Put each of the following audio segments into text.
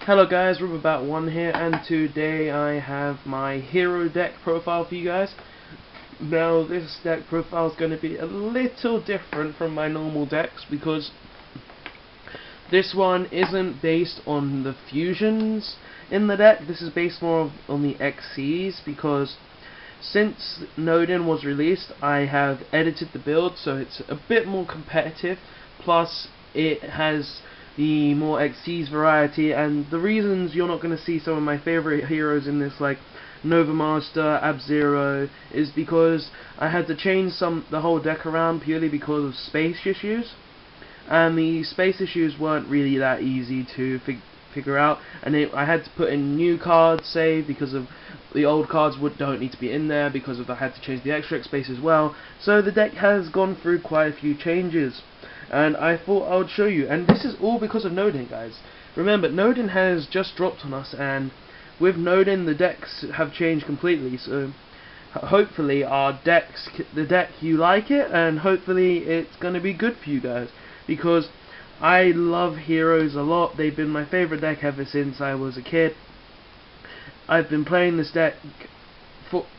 Hello guys, Rubberbat1 here, and today I have my hero deck profile for you guys. Now this deck profile is going to be a little different from my normal decks because this one isn't based on the fusions in the deck. This is based more on the XCs, because since Nodin was released I have edited the build so it's a bit more competitive, plus it has the more XCs variety, and the reasons you're not going to see some of my favorite heroes in this, like Nova Master, Ab-Zero, is because I had to change the whole deck around purely because of space issues, and the space issues weren't really that easy to figure out, and I had to put in new cards, say, because of the old cards don't need to be in there, because of I had to change the extra space as well. So the deck has gone through quite a few changes, and I thought I would show you. And this is all because of Nodin, guys. Remember, Nodin has just dropped on us, and with Nodin the decks have changed completely. So hopefully the deck, you like it, and hopefully it's going to be good for you guys, because I love heroes a lot. They've been my favorite deck ever since I was a kid. I've been playing this deck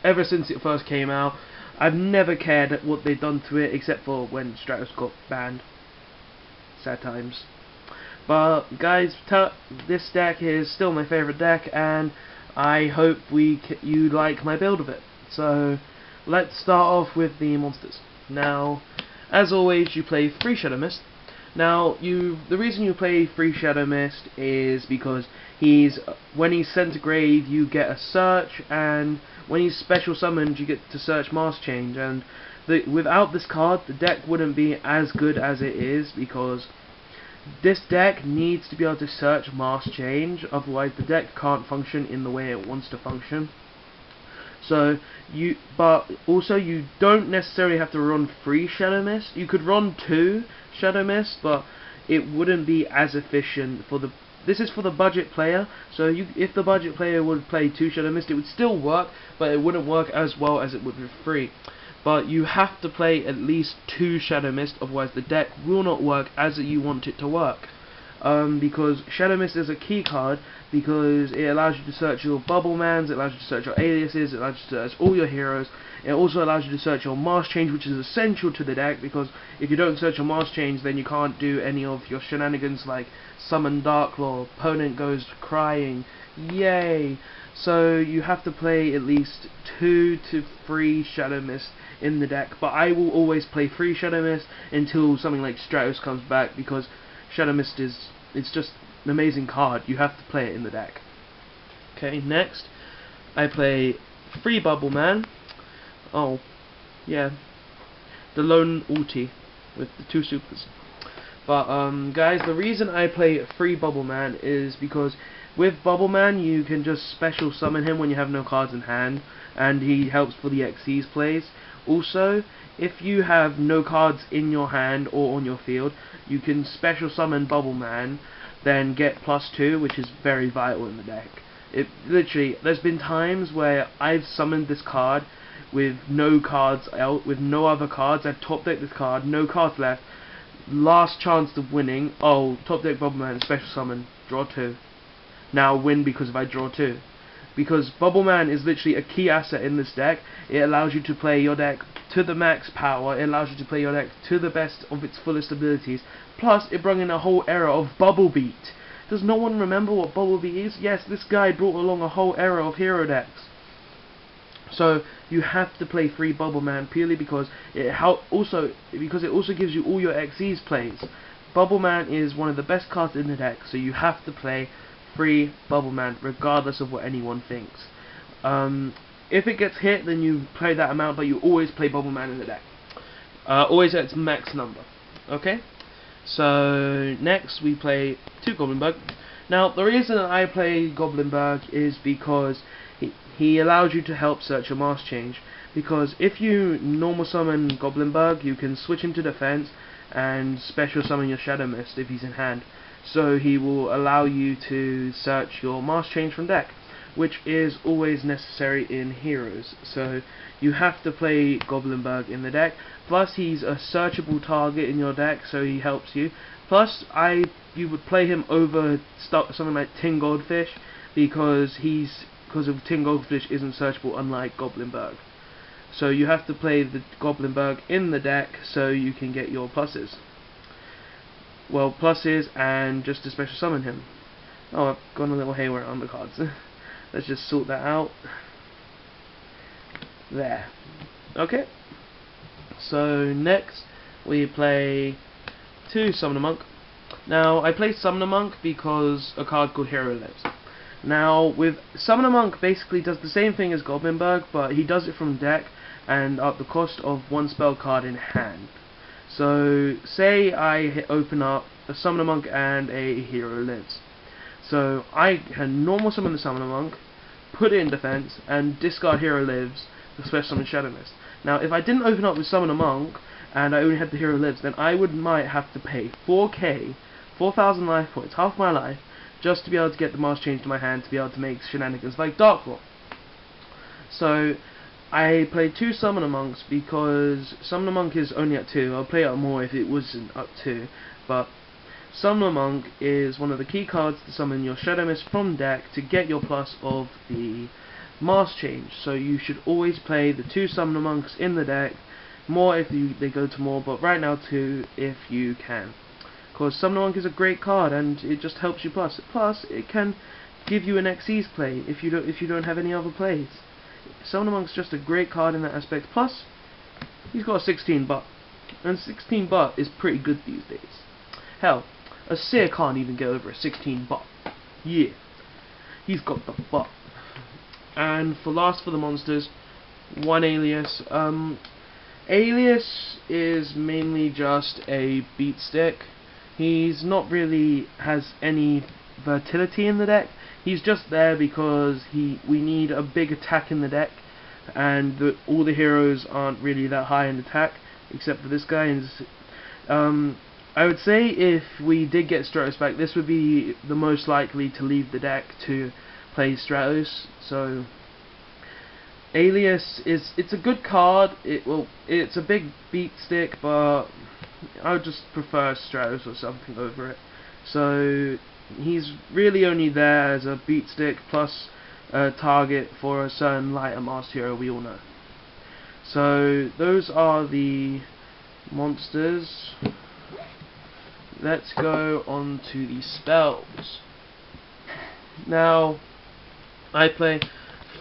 ever since it first came out. I've never cared what they've done to it, except for when Stratos got banned. Sad times. But guys, this deck is still my favorite deck, and I hope you like my build of it. So let's start off with the monsters. Now, as always, you play 3 Shadow Mist. Now, the reason you play 3 Shadow Mist is because when he's sent to grave, you get a search, and when he's special summoned, you get to search Mask Change. And without this card, the deck wouldn't be as good as it is, because this deck needs to be able to search Mask Change, otherwise the deck can't function in the way it wants to function. So but also you don't necessarily have to run 3 Shadow Mist. You could run 2 Shadow Mist, but it wouldn't be as efficient for the. This is for the budget player, so if the budget player would play 2 Shadow Mist, it would still work, but it wouldn't work as well as it would with 3. But you have to play at least 2 Shadow Mist, otherwise the deck will not work as you want it to work. Because Shadow Mist is a key card, because it allows you to search your Bubble Mans, it allows you to search your aliases, it allows you to search all your heroes. It also allows you to search your Mask Change, which is essential to the deck, because if you don't search your Mask Change, then you can't do any of your shenanigans like summon Dark Law, opponent goes crying, yay! So you have to play at least 2 to 3 Shadow Mist in the deck, but I will always play 3 Shadow Mist until something like Stratos comes back, because Shadow Mist it's just an amazing card. You have to play it in the deck. Okay, next I play 3 Bubble Man. Oh, yeah, the lone ulti with the 2 supers. But guys, the reason I play 3 Bubble Man is because with Bubble Man you can just special summon him when you have no cards in hand, and he helps for the XCs plays. Also, if you have no cards in your hand or on your field, you can special summon Bubble Man, then get +2, which is very vital in the deck. Literally, there's been times where I've summoned this card with no cards out, with no other cards. I've top decked this card, no cards left. Last chance of winning. Oh, top deck Bubble Man, special summon, draw 2. Now win because if I draw 2. Because Bubble Man is literally a key asset in this deck. It allows you to play your deck to the max power. It allows you to play your deck to the best of its fullest abilities. Plus, it brought in a whole era of Bubble Beat. Does no one remember what Bubble Beat is? Yes, this guy brought along a whole era of hero decks. So you have to play 3 Bubble Man purely because it also gives you all your XCs plays. Bubble Man is one of the best cards in the deck, so you have to play 3 Bubble Man regardless of what anyone thinks. If it gets hit, then you play that amount, but you always play Bubble Man in the deck. Always at its max number. Okay? So next we play 2 Goblin Bug. Now the reason I play Goblin Bug is because he allows you to help search your Mask Change. Because if you normal summon Goblin Bug, you can switch him to defense and special summon your Shadow Mist if he's in hand. So he will allow you to search your Mask Change from deck. which is always necessary in heroes. So you have to play Goblinberg in the deck. Plus he's a searchable target in your deck, so he helps you. Plus you would play him over something like Tin Goldfish, because of Tin Goldfish isn't searchable, unlike Goblinberg. So you have to play the Goblinberg in the deck so you can get your pluses. Well, pluses and just to special summon him. Oh, I've gone a little haywire on the cards. Let's just sort that out. There. Okay. So next we play 2 Summoner Monk. Now I play Summoner Monk because a card called Hero Lives. Now with Summoner Monk basically does the same thing as Goblinberg, but he does it from deck and at the cost of 1 spell card in hand. So say I open up a Summoner Monk and a Hero Lives. So I can normal summon the Summoner Monk, put it in defense, and discard Hero Lives to special summon Shadow Mist. Now if I didn't open up with Summoner Monk and I only had the Hero Lives, then I might have to pay 4k, 4,000 life points, half my life, just to be able to get the Mask Change to my hand to be able to make shenanigans like Dark Claw. So I played 2 Summoner Monks because Summoner Monk is only at 2. I'll play it more if it wasn't up 2, but Summoner Monk is one of the key cards to summon your Shadow Mist from deck to get your plus of the Mask Change. So you should always play the 2 Summoner Monks in the deck, more if they go to more, but right now 2 if you can. Because Summoner Monk is a great card and it just helps you plus. Plus it can give you an Xyz play if you don't have any other plays. Summoner Monk's just a great card in that aspect. Plus he's got a 16 butt, and 16 butt is pretty good these days. Hell, a Seer can't even get over a 16 butt. Yeah, he's got the butt. And for the monsters, 1 Alias. Alias is mainly just a beat stick. He's not really has any versatility in the deck. He's just there because we need a big attack in the deck, and all the heroes aren't really that high in attack except for this guy. And I would say if we did get Stratos back, this would be the most likely to leave the deck to play Stratos. So Alias it's a good card. It's a big beat stick, but I would just prefer Stratos or something over it. So he's really only there as a beat stick plus a target for a certain lighter masked hero we all know. So those are the monsters. Let's go on to the spells. Now I play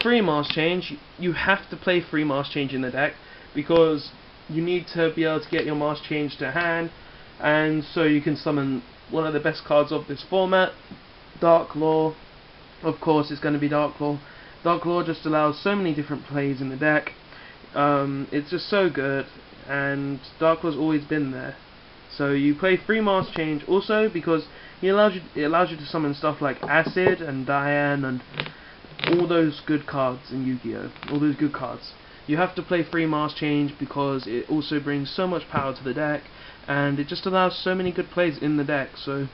free Mask Change. You have to play free Mask Change in the deck because you need to be able to get your Mask Change to hand, and so you can summon one of the best cards of this format, Dark Claw. Of course it's going to be Dark Claw. Dark Claw just allows so many different plays in the deck. It's just so good, and Dark Claw's always been there. So you play free Mask Change also because it allows you to summon stuff like Acid and Diane and all those good cards in Yu-Gi-Oh! All those good cards. You have to play free Mask Change because it also brings so much power to the deck, and it just allows so many good plays in the deck. So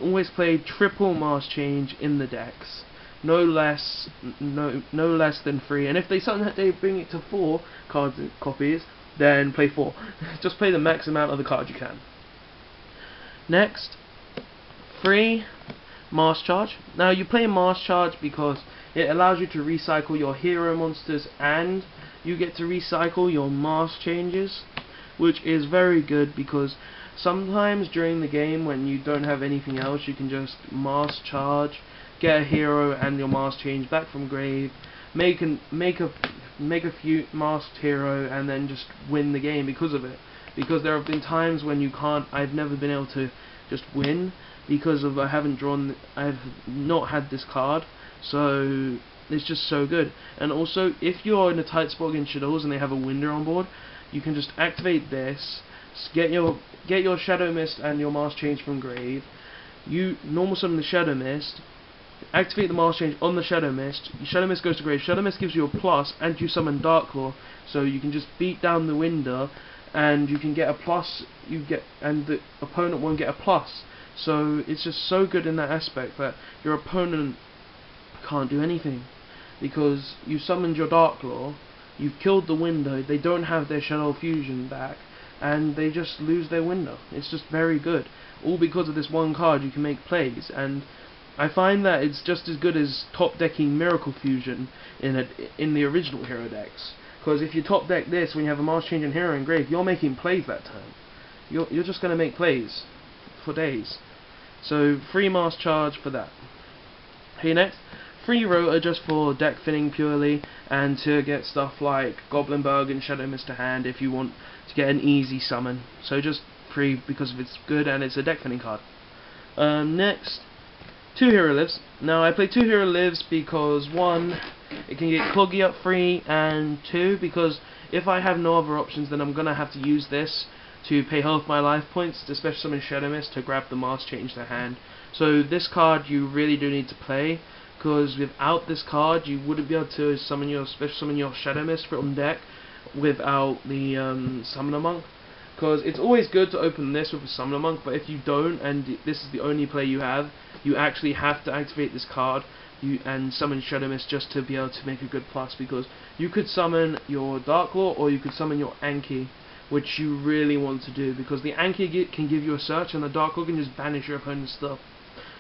always play triple Mask Change in the decks, no less than 3. And if they bring it to 4 cards copies, then play 4. Just play the max amount of the cards you can. Next, free Mask Charge. Now you play Mask Charge because it allows you to recycle your hero monsters, and you get to recycle your Mask Changes, which is very good because sometimes during the game when you don't have anything else, you can just Mask Charge, get a hero and your Mask Change back from grave, make a few masked hero, and then just win the game because of it. Because there have been times when I've never been able to just win because of I've not had this card. So it's just so good. And also, if you're in a tight spot against Shadows and they have a Winder on board, you can just activate this, get your Shadow Mist and your Mask Change from grave. You normal summon the Shadow Mist, activate the Mask Change on the Shadow Mist. Your Shadow Mist goes to grave. Shadow Mist gives you a plus, and you summon Dark Claw, so you can just beat down the Winder, and you can get a plus. And the opponent won't get a plus. So it's just so good in that aspect that your opponent can't do anything. Because you summoned your Dark Law, you've killed the window, they don't have their Shadow Fusion back, and they just lose their window. It's just very good. All because of this one card you can make plays, and I find that it's just as good as top decking Miracle Fusion in the original hero decks. Because if you top deck this when you have a Mars Changing Hero in grave, you're making plays that time. You're just going to make plays for days. So free Mars Charge for that. Okay, next. Free Rota just for deck thinning purely, and to get stuff like Goblinberg and Shadow Mist to hand if you want to get an easy summon. So just free because of it's good and it's a deck thinning card. Next, 2 Hero Lives. Now I play 2 Hero Lives because 1, it can get Cloggy up free, and 2, because if I have no other options then I'm going to have to use this to pay half my life points to special summon Shadow Mist to grab the Mars Change to hand. So this card you really do need to play, because without this card you wouldn't be able to summon your Shadow Mist from deck without the Summoner Monk. Because it's always good to open this with a Summoner Monk, but if you don't and this is the only play you have, you actually have to activate this card and summon Shadow Mist just to be able to make a good plus, because you could summon your Dark Law or you could summon your Anki, which you really want to do, because the Anki can give you a search and the Dark Law can just banish your opponent's stuff.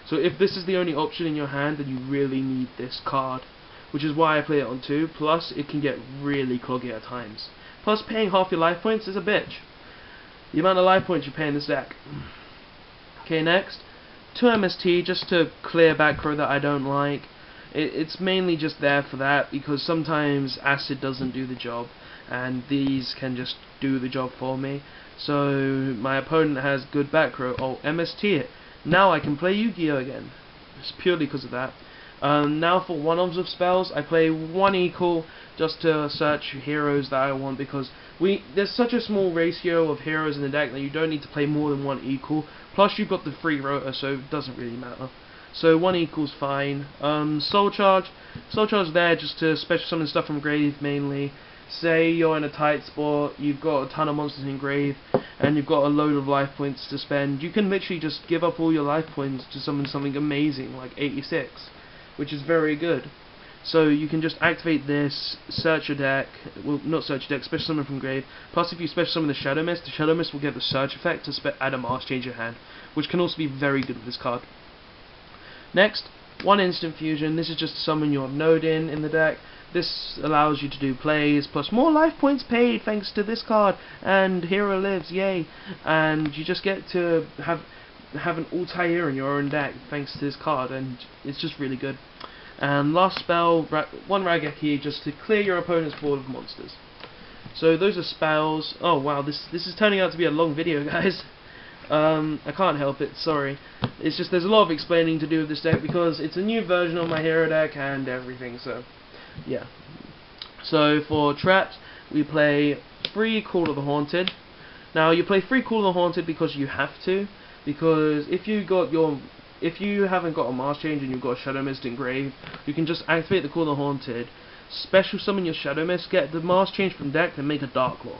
So if this is the only option in your hand, then you really need this card, which is why I play it on 2, plus it can get really cloggy at times. Plus paying half your life points is a bitch. The amount of life points you pay in this deck. Okay, next, 2 MST just to clear back row that I don't like. It's mainly just there for that, because sometimes Acid doesn't do the job, and these can just do the job for me. So my opponent has good back row. Oh, MST it. Now I can play Yugioh again. It's purely because of that. Now for one-offs of spells, I play 1 equal just to search heroes that I want, because there's such a small ratio of heroes in the deck that you don't need to play more than 1 equal. Plus you've got the free Rota, so it doesn't really matter. So 1 equal's fine. Soul Charge there just to special summon stuff from grave mainly. Say you're in a tight spot, you've got a ton of monsters in grave, and you've got a load of life points to spend. You can literally just give up all your life points to summon something amazing like 86, which is very good. So you can just activate this, search your deck, well not search your deck, special summon from grave, plus if you special summon the Shadow Mist will get the search effect to add a Mars Change your hand, which can also be very good with this card. Next, 1 Instant Fusion. This is just to summon your node in the deck. This allows you to do plays, plus more life points paid thanks to this card, and Hero Lives, yay! And you just get to have an Altair in your own deck thanks to this card, and it's just really good. And last spell, 1 Raigeki, just to clear your opponent's board of monsters. So those are spells. Oh wow, this is turning out to be a long video, guys. I can't help it, sorry. It's just there's a lot of explaining to do with this deck because it's a new version of my hero deck and everything, so yeah. So for traps, we play 3 Call of the Haunted. Now you play 3 Call of the Haunted because you have to, because if you haven't got a Mars Change and you've got a Shadow Mist in grave, you can just activate the Call of the Haunted, special summon your Shadow Mist, get the Mars Change from deck, and make a Dark Law.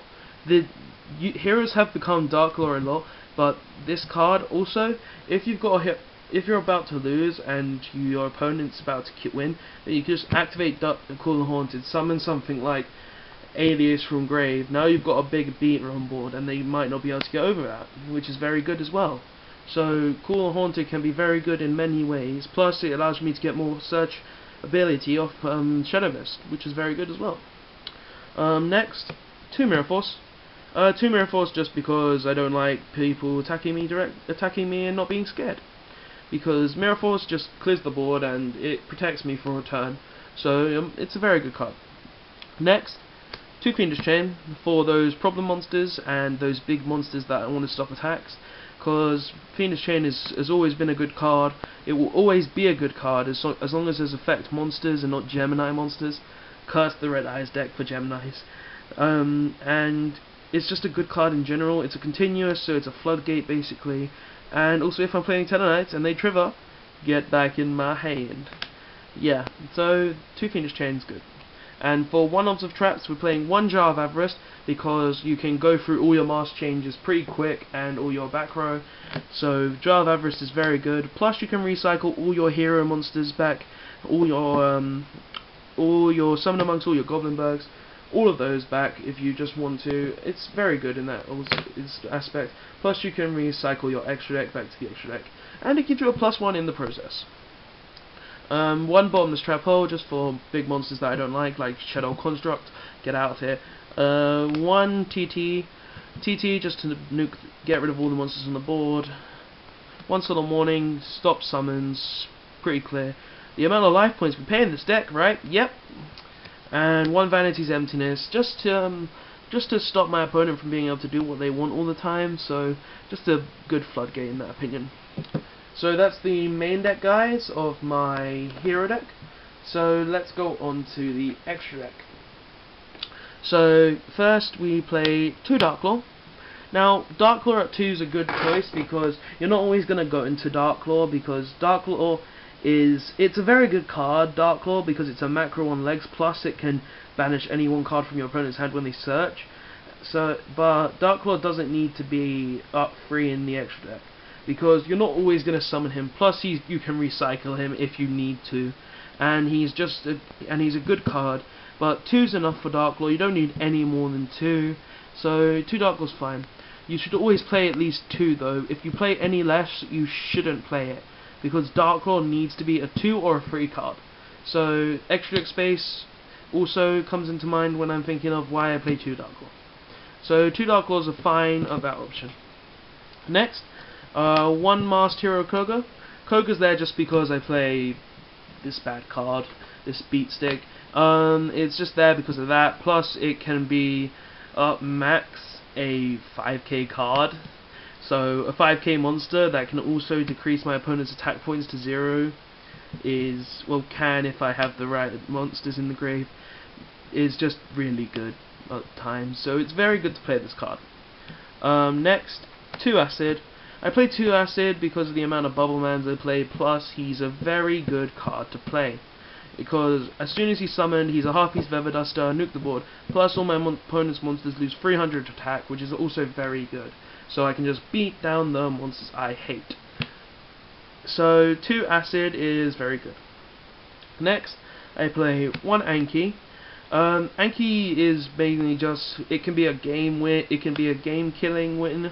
Heroes have become Dark Law a lot, but this card also, if you're about to lose and your opponent's about to win, then you can just activate Call of the Haunted, summon something like Alias from grave. Now you've got a big beater on board, and they might not be able to get over that, which is very good as well. So Call of the Haunted can be very good in many ways. Plus it allows me to get more search ability off Shadow Mist, which is very good as well. Next, 2 Mirror Force. 2 Mirror Force just because I don't like people attacking me and not being scared. Because Mirror Force just clears the board and it protects me for a turn. So it's a very good card. Next, 2 Fiendish Chain for those problem monsters and those big monsters that want to stop attacks. Because Fiendish Chain has always been a good card. It will always be a good card as long as there's affect monsters and not Gemini monsters. Curse the Red Eyes deck for Geminis. And it's just a good card in general. It's a continuous, so it's a floodgate basically. And also if I'm playing Tellarknights and they trigger, get back in my hand. Yeah, so 2 Fiendish Chain is good. And for one-offs of traps, we're playing 1 Jar of Avarice, because you can go through all your Mars Changes pretty quick and all your back row. So Jar of Avarice is very good. Plus you can recycle all your hero monsters back all your summon amongst all your Goblinbergs, all of those back if you just want to. It's very good in that aspect. Plus you can recycle your extra deck back to the extra deck, and it gives you a +1 in the process. One bottomless trap hole just for big monsters that I don't like Shadow Construct. Get out of here. One TT just to get rid of all the monsters on the board. One Solemn Warning, stop summons, pretty clear. The amount of life points we pay in this deck, right? Yep. And one Vanity's Emptiness, just to stop my opponent from being able to do what they want all the time. So just a good floodgate in that opinion. So that's the main deck, guys, of my hero deck. So let's go on to the extra deck. So first we play 2 Darklaw. Now Darklaw at 2 is a good choice because you're not always going to go into Darklaw, because Darklaw it's a very good card, Darklaw, because it's a macro on legs, plus it can banish any one card from your opponent's hand when they search. So, but Darklaw doesn't need to be up 3 in the extra deck, because you're not always going to summon him. Plus, you can recycle him if you need to, and he's a good card. But 2's enough for Darklaw. You don't need any more than 2. So 2 Darklaw's fine. You should always play at least 2 though. If you play any less, you shouldn't play it, because Darklaw needs to be a 2 or a 3 card. So extra deck space also comes into mind when I'm thinking of why I play 2 Darklaw. So 2 Darklaws are fine of that option. Next, 1 Masked Hero Koga. Koga's there just because I play this bad card, this beat stick. It's just there because of that. Plus, it can be max a 5k card. So a 5k monster that can also decrease my opponent's attack points to 0 can, if I have the right monsters in the grave, is just really good at times. So it's very good to play this card. Next, 2 Acid. I play 2 Acid because of the amount of bubble mans I play, plus he's a very good card to play, because as soon as he's summoned, he's a half-piece Veverduster, nuke the board, plus all my opponent's monsters lose 300 attack, which is also very good. So I can just beat down the monsters I hate. So 2 Acid is very good. Next, I play 1 Anki. Anki is basically just, it can be a game win, it can be a game killing win,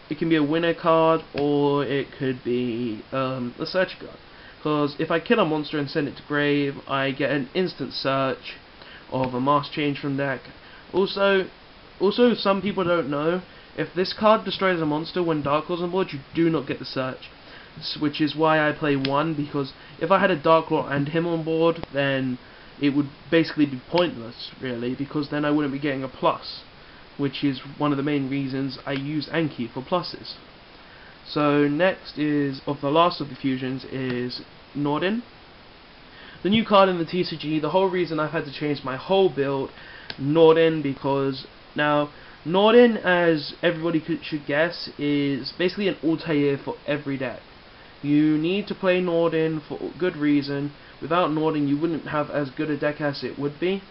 it can be a winner card, or it could be a search card. Because if I kill a monster and send it to grave, I get an instant search of a mask change from deck. Also some people don't know, if this card destroys a monster when Darklaw's on board, you do not get the search. Which is why I play 1, because if I had a Darklaw and him on board, then it would basically be pointless, really, because then I wouldn't be getting a plus, which is one of the main reasons I use Anki for pluses. So next is, of the last of the fusions, is Norden. The new card in the TCG, the whole reason I've had to change my whole build, Norden, because now Norden, as everybody should guess, is basically an Altair for every deck. You need to play Norden for good reason. Without Norden, you wouldn't have as good a deck as it would be.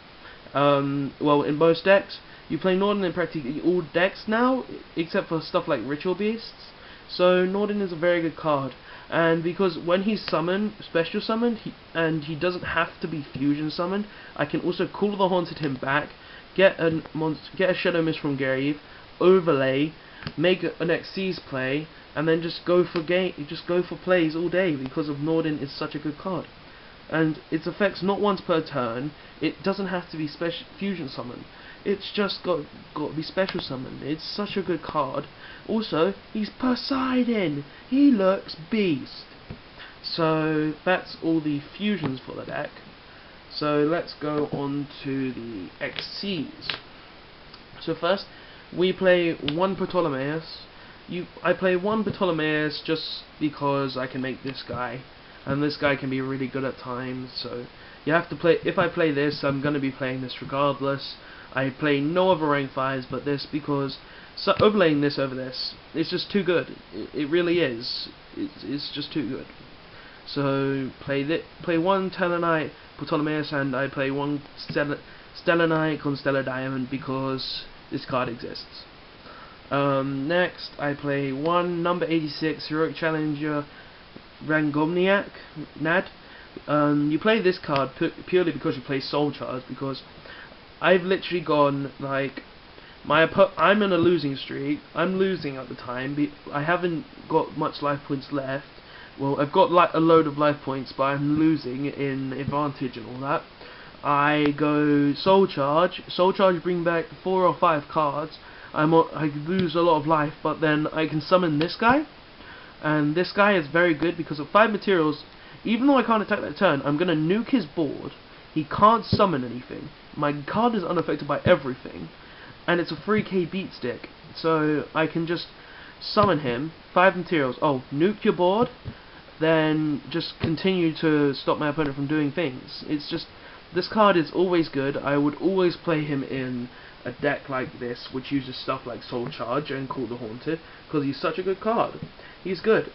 Well, in most decks, you play Norden in practically all decks now, except for stuff like Ritual Beasts. So Norden is a very good card, and because when he's summoned, special summoned, and he doesn't have to be fusion summoned, I can also call the Haunted him back, get a Shadow Mist from grave, overlay, make an Xyz play, and then just go for plays all day, because of Norden is such a good card. And its effects not once per turn. It doesn't have to be fusion summoned. It's just got to be special summoned. It's such a good card. Also, he's Poseidon. He looks beast. So that's all the fusions for the deck. So let's go on to the Xyz. So first, we play 1 Ptolemaeus. I play 1 Ptolemaeus just because I can make this guy, and this guy can be really good at times. So you have to play. If I play this, I'm going to be playing this regardless. I play no other rank 5s but this, because overlaying this over this, it's just too good. It really is. It's just too good. So play 1 Tellarknight Ptolemaeus, and I play 1 Stellar Knight Constellar Diamond because this card exists. Next, I play 1 number 86 Heroic Challenger Rangomniac Nad. You play this card purely because you play Soul Charge, because I've literally gone like I'm in a losing streak. I'm losing at the time. I haven't got much life points left. Well, I've got like a load of life points, but I'm losing in advantage and all that. I go Soul Charge. Soul Charge bring back 4 or 5 cards. I lose a lot of life, but then I can summon this guy, and this guy is very good because of 5 materials. Even though I can't attack that turn, I'm gonna nuke his board. He can't summon anything. My card is unaffected by everything, and it's a 3k beat stick, so I can just summon him. 5 materials. Oh, nuke your board, then just continue to stop my opponent from doing things. It's just, this card is always good. I would always play him in a deck like this, which uses stuff like Soul Charge and Call the Haunted, because he's such a good card. He's good.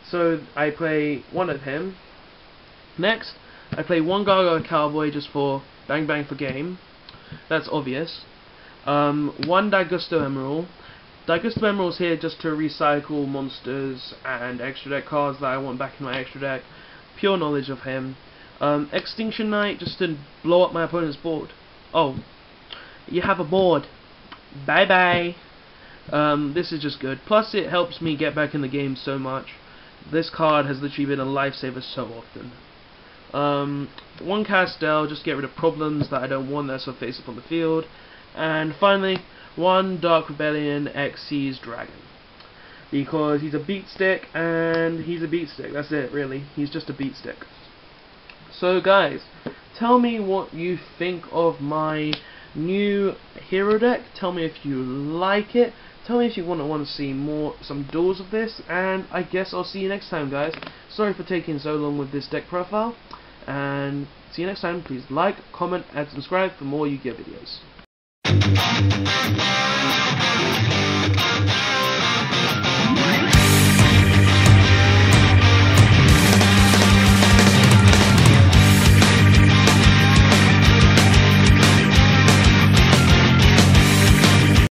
So I play one of him. Next, I play one Gargoyle Cowboy just for bang bang for game. That's obvious. One Daigusto Emerald. Daigusto Emerald's here just to recycle monsters and extra deck cards that I want back in my extra deck. Pure knowledge of him. Extinction Knight just to blow up my opponent's board. Oh, you have a board. Bye bye. This is just good. Plus it helps me get back in the game so much. This card has literally been a lifesaver so often. One Castel, just get rid of problems that I don't want that's so face up on the field. And finally, one Dark Rebellion Xyz Dragon. Because he's a beat stick, and he's a beat stick. That's it, really. He's just a beat stick. So guys, tell me what you think of my new hero deck. Tell me if you like it. Tell me if you want to see some duels of this, and I guess I'll see you next time, guys. Sorry for taking so long with this deck profile, and see you next time. Please like, comment, and subscribe for more Yu-Gi-Oh videos.